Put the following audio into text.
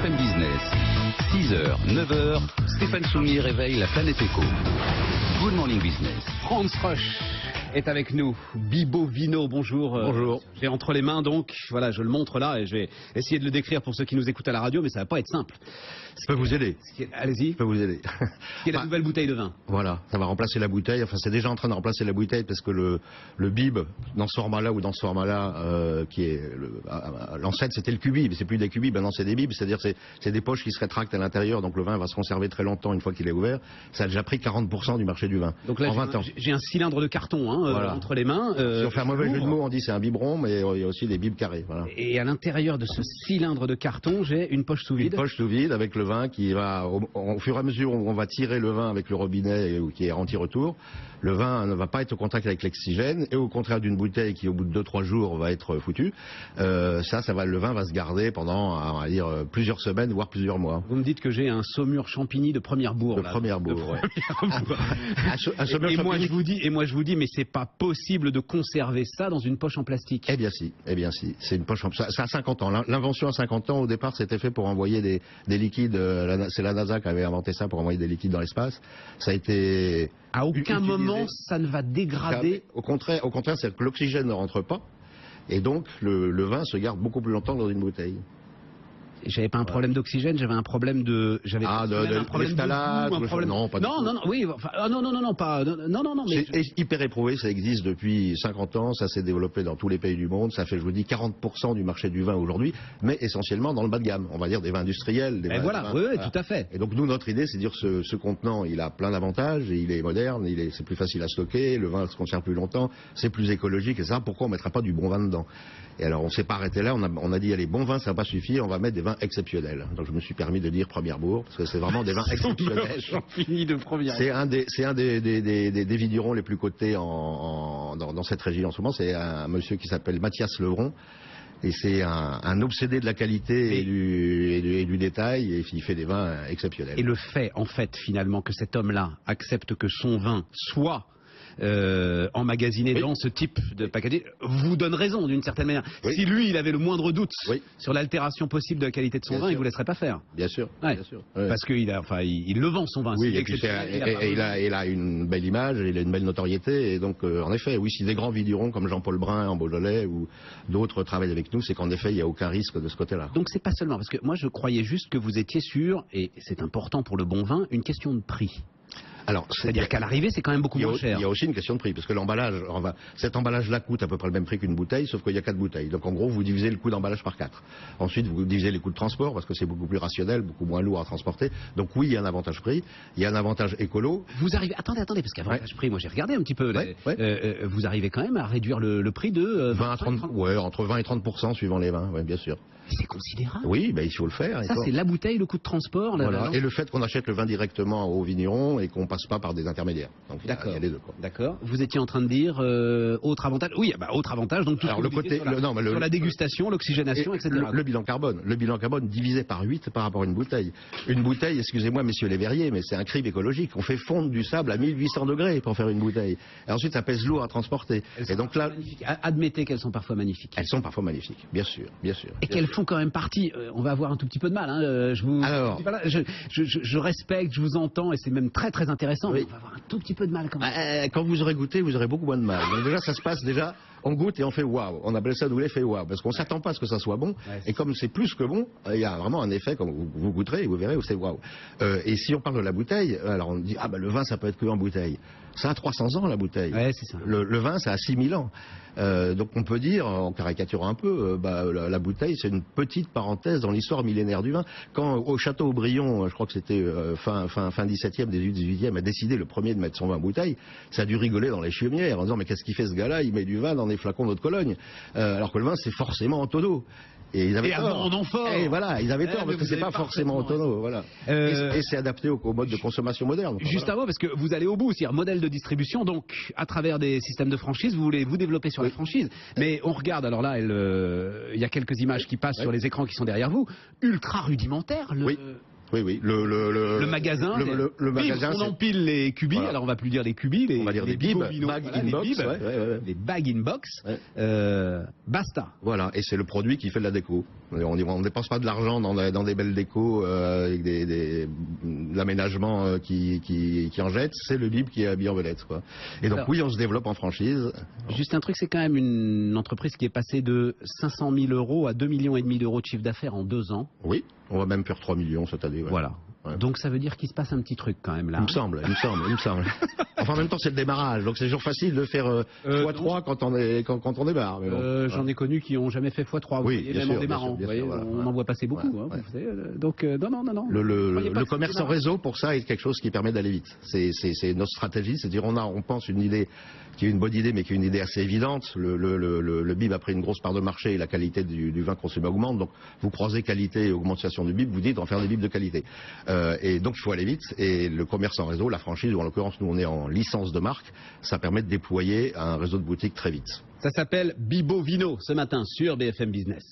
BFM Business. 6h, 9h, Stéphane Soumier réveille la planète éco. Good morning business. Franz Roche est avec nous. Bibo Vino, bonjour. Bonjour. J'ai entre les mains donc, voilà, je le montre là et je vais essayer de le décrire pour ceux qui nous écoutent à la radio, mais ça va pas être simple. Je peux vous aider. Allez-y. Je peux vous aider. C'est la nouvelle bouteille de vin. Voilà, ça va remplacer la bouteille. Enfin, c'est déjà en train de remplacer la bouteille parce que le bib, dans ce format-là ou dans ce format-là, qui est l'ancêtre, c'était le cubib. Mais c'est plus des cubibs, maintenant c'est des bibs. C'est-à-dire c'est des poches qui se rétractent à l'intérieur, donc le vin va se conserver très longtemps une fois qu'il est ouvert. Ça a déjà pris 40% du marché du vin. Donc là, en 20 ans. J'ai un cylindre de carton voilà. entre les mains. Si on fait un mauvais jeu de mots, on dit c'est un biberon, mais il y a aussi des bibs carrés. Voilà. Et à l'intérieur de ce cylindre de carton, j'ai une poche sous vide. Une poche sous vide avec le vin qui va, au fur et à mesure où on va tirer le vin avec le robinet qui est anti-retour, le vin ne va pas être au contact avec l'oxygène, et au contraire d'une bouteille qui au bout de 2-3 jours va être foutue, le vin va se garder pendant, on va dire, plusieurs semaines, voire plusieurs mois. Vous me dites que j'ai un Saumur Champigny de première bourre. De première bourre, ouais. Et moi je vous dis, mais c'est pas possible de conserver ça dans une poche en plastique. Eh bien si, c'est une poche en plastique. Ça a 50 ans. L'invention a 50 ans. Au départ, c'était fait pour envoyer des liquides. C'est la NASA qui avait inventé ça pour envoyer des liquides dans l'espace. Ça a été... À aucun moment, ça ne va dégrader. Au contraire, c'est que l'oxygène ne rentre pas. Et donc, le vin se garde beaucoup plus longtemps dans une bouteille. J'avais pas un problème d'oxygène, j'avais un problème de... un problème de... Non, pas du tout. Non, oui, enfin, non, mais... C'est hyper éprouvé, ça existe depuis 50 ans, ça s'est développé dans tous les pays du monde, ça fait, je vous dis, 40% du marché du vin aujourd'hui, mais essentiellement dans le bas de gamme, on va dire des vins industriels. Oui, tout à fait. Et donc nous, notre idée, c'est de dire que ce contenant, il a plein d'avantages, il est moderne, c'est plus facile à stocker, le vin se conserve plus longtemps, c'est plus écologique, et ça, pourquoi on ne mettra pas du bon vin dedans? Et alors, on s'est pas arrêté là, on a dit, allez, bon vin, ça va pas suffire, on va mettre des vins exceptionnels. Donc je me suis permis de dire première bourre, parce que c'est vraiment des vins exceptionnels. C'est un des vignerons les plus cotés dans cette région en ce moment. C'est un monsieur qui s'appelle Mathias Levron. Et c'est un obsédé de la qualité et du détail, et il fait des vins exceptionnels. Et le fait, en fait, finalement, que cet homme-là accepte que son vin soit emmagasiné dans ce type de packaging, vous donne raison d'une certaine manière. Oui. Si lui, il avait le moindre doute sur l'altération possible de la qualité de son vin, il vous laisserait pas faire. Bien sûr, ouais. Bien sûr. Ouais. Parce qu'il le vend son vin. Oui, et puis il a une belle image, il a une belle notoriété, et donc en effet, oui, si des grands vignerons comme Jean-Paul Brun en Beaujolais ou d'autres travaillent avec nous, c'est qu'en effet, il n'y a aucun risque de ce côté-là. Donc c'est pas seulement, parce que moi je croyais juste que vous étiez sur, et c'est important pour le bon vin, une question de prix. Alors, c'est-à-dire qu'à l'arrivée, c'est quand même beaucoup moins cher. Il y a aussi une question de prix, parce que l'emballage, cet emballage-là coûte à peu près le même prix qu'une bouteille, sauf qu'il y a 4 bouteilles. Donc en gros, vous divisez le coût d'emballage par 4. Ensuite, vous divisez les coûts de transport, parce que c'est beaucoup plus rationnel, beaucoup moins lourd à transporter. Donc oui, il y a un avantage prix, il y a un avantage écolo. Vous arrivez... Attendez, parce qu'avantage prix, moi j'ai regardé un petit peu. Vous arrivez quand même à réduire le prix de... 20 à 30, entre 20 et 30% suivant les vins, bien sûr. C'est considérable. Oui, il faut le faire. Ça, c'est la bouteille, le coût de transport. Voilà. Et le fait qu'on achète le vin directement au vigneron et qu'on passe pas par des intermédiaires. Donc il y a les deux. D'accord. Vous étiez en train de dire autre avantage. Oui, autre avantage. Donc tout alors, sur la dégustation, l'oxygénation, etc. Le bilan carbone divisé par 8 par rapport à une bouteille. Une bouteille, excusez-moi, messieurs les verriers, mais c'est un crime écologique. On fait fondre du sable à 1800 degrés pour faire une bouteille. Et ensuite, ça pèse lourd à transporter. Et donc là, admettez qu'elles sont parfois magnifiques. Elles sont parfois magnifiques, bien sûr. Et qu'elles font quand même partie. On va avoir un tout petit peu de mal. Je respecte, je vous entends, et c'est même très très intéressant. Mais on va avoir un tout petit peu de mal quand même. Quand vous aurez goûté, vous aurez beaucoup moins de mal. Donc déjà, ça se passe on goûte et on fait waouh. On appelle ça d'où l'effet waouh, parce qu'on s'attend pas à ce que ça soit bon. Et comme c'est plus que bon, il y a vraiment un effet, comme vous goûterez et vous verrez où c'est waouh. Et si on parle de la bouteille, alors on dit le vin ça peut être que en bouteille. Ça a 300 ans la bouteille. Ouais, c'est ça. Le vin ça a 6000 ans. Donc on peut dire, en caricaturant un peu, la bouteille c'est une petite parenthèse dans l'histoire millénaire du vin. Quand au château Aubryon, je crois que c'était fin 17e, début 18e, a décidé le premier de mettre son vin en bouteille, ça a dû rigoler dans les chaumières en disant mais qu'est-ce qu'il fait ce gars-là, il met du vin dans des flacons d'eau de Cologne, alors que le vin c'est forcément en tonneau. Et ils avaient tort. Et voilà, ils avaient tort parce que c'est pas forcément en tonneau, voilà. Et c'est adapté au mode de consommation moderne. Juste un mot, parce que vous allez au bout, c'est-à-dire modèle de distribution, donc à travers des systèmes de franchise, vous voulez vous développer sur les franchises. Mais on regarde, alors là, il y a quelques images qui passent sur les écrans qui sont derrière vous, ultra rudimentaire. Oui. Le magasin, le magasin, on empile les cubis, voilà. alors on va plus dire les cubis, on va dire des bibs, bag in box, les bag in box, basta. Voilà, et c'est le produit qui fait de la déco. On ne dépense pas de l'argent dans des belles décos avec de l'aménagement qui en jette, c'est le bib qui est habillé en vedette, quoi. Et donc alors, oui, on se développe en franchise. Juste un truc, c'est quand même une entreprise qui est passée de 500 000 euros à 2,5 millions d'euros de chiffre d'affaires en 2 ans. Oui, on va même faire 3 millions cette année. Ouais. Voilà. Ouais. Donc ça veut dire qu'il se passe un petit truc quand même là. Il me semble. Enfin, en même temps, c'est le démarrage, donc c'est toujours facile de faire x3 quand on démarre. Mais bon, J'en ai connu qui n'ont jamais fait x3, oui, voyez, bien même sûr, en démarrant. bien sûr, voilà, on en voit passer beaucoup. Ouais. Vous savez, donc non. Le commerce en réseau, pour ça, est quelque chose qui permet d'aller vite. C'est notre stratégie, c'est-à-dire on pense une idée qui est une bonne idée, mais qui est une idée assez évidente. Le bib a pris une grosse part de marché et la qualité du vin consommé augmente. Donc vous croisez qualité et augmentation du bib, vous dites on va faire des bibs de qualité. Et donc il faut aller vite. Et le commerce en réseau, la franchise, ou en l'occurrence nous on est en licence de marque, ça permet de déployer un réseau de boutiques très vite. Ça s'appelle Bibo Vino ce matin sur BFM Business.